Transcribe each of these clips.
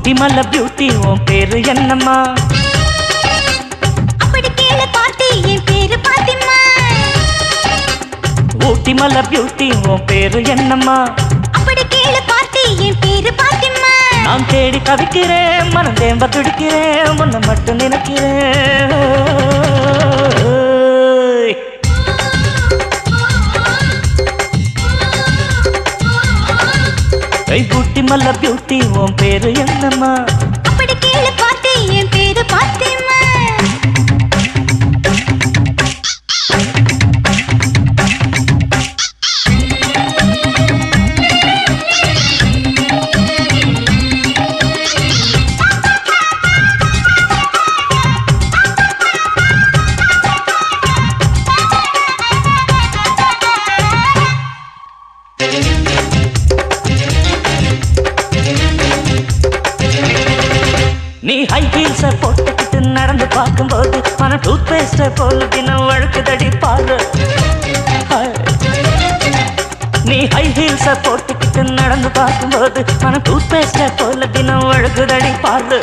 ஊட்டி மல்ல beauty உன் பேரு என்னம்மா? அப்படி கேளு பாட்டி என் பேரு பாத்திமா. ஊட்டி மல்ல பியூட்டி உன் பேரு என்னம்மா? அப்படி கேளு பாட்டி என் பேரு பாத்திமா. நான் தேடி தவிக்கிறேன் மனம் தேம்ப துடிக்கிறேன் உன்னை மட்டும் நினைக்கிறேன். ஊட்டி மல்ல பியூட்டி உன் பேரு என்னம்மா? அப்படி கேளு பாட்டி என் பேரு பாத்திமா. நீ ஹை ஹீல்ஸ போட்டுக்கிட்டு நடந்து பார்க்கும்போது மன டூத் பேஸ்ட போல தினம் வழுக்குதடி பாரு. நீ ஹை ஹீல்ஸ போட்டுக்கிட்டு நடந்து பார்க்கும்போது மன டூத் பேஸ்ட போல தினம் வழுக்குதடி பாரு.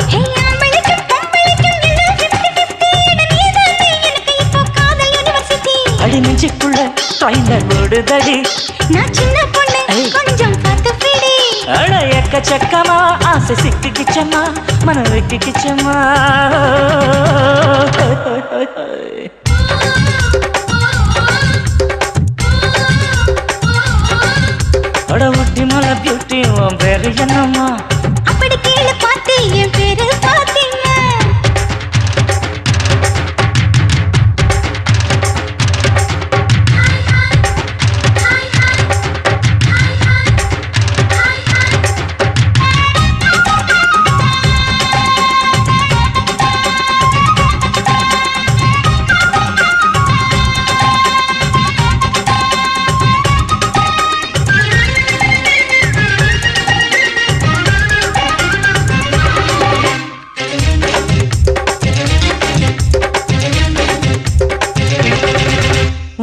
அடி நெஞ்சுக்குள்ள ட்ரைனர் ஓடுதடி. நான் சின்ன பொண்ணு கொஞ்சம் பார்த்து பிடி. அட எக்கச்சக்கமா ஆசை சிக்கிக்கிச்சம்மா மனம் வெட்டிக்கிச்சம்மா. அட ஊட்டி மலை பியூட்டி உன் பேரு என்னம்மா? அப்படி கேளு பாட்டி என் பேரு பாத்திமா.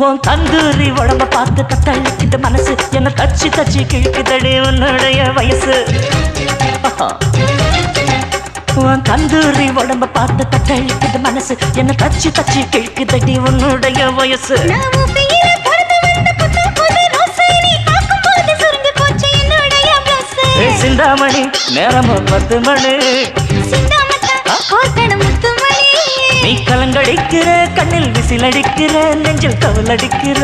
உன் தந்தூரி உடம்ப பார்த்து தத்தளிக்கிட்ட மனசு என்ன தச்சு தச்சு கிழிக்குதடி உன்னுடைய வயசு. உன் தந்தூரி உடம்ப பார்த்து தத்தளிக்கிட்ட மனசு என்ன தச்சு தச்சு கிழிக்குதடி உன்னுடைய வயசு. சிந்தாமணி நேரமும் 10 மணி. நீ கலங்கடிக்கிற கண்ணில் விசில் அடிக்கிற நெஞ்சில் கவல் அடிக்கிற.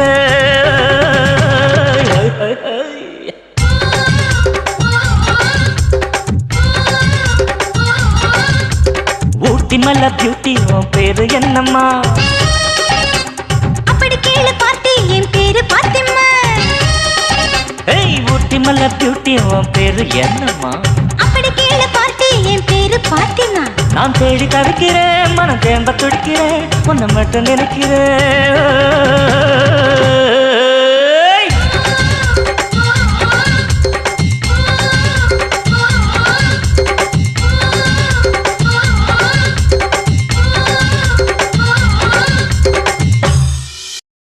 ஊட்டி மல்ல பியூட்டி உன் பேரு என்னம்மா? அப்படி கேளு பாட்டி என் பேரு பாத்திமா. ஊட்டி மல்ல பியூட்டி உன் பேரு என்னம்மா? அப்படி கேளு பாட்டி என் பேரு பாத்திமா. நான் தேடி தவிக்கிறேன் மனம் தேம்ப துடிக்கிறேன் உன்னை மட்டும் நினைக்கிறேன்.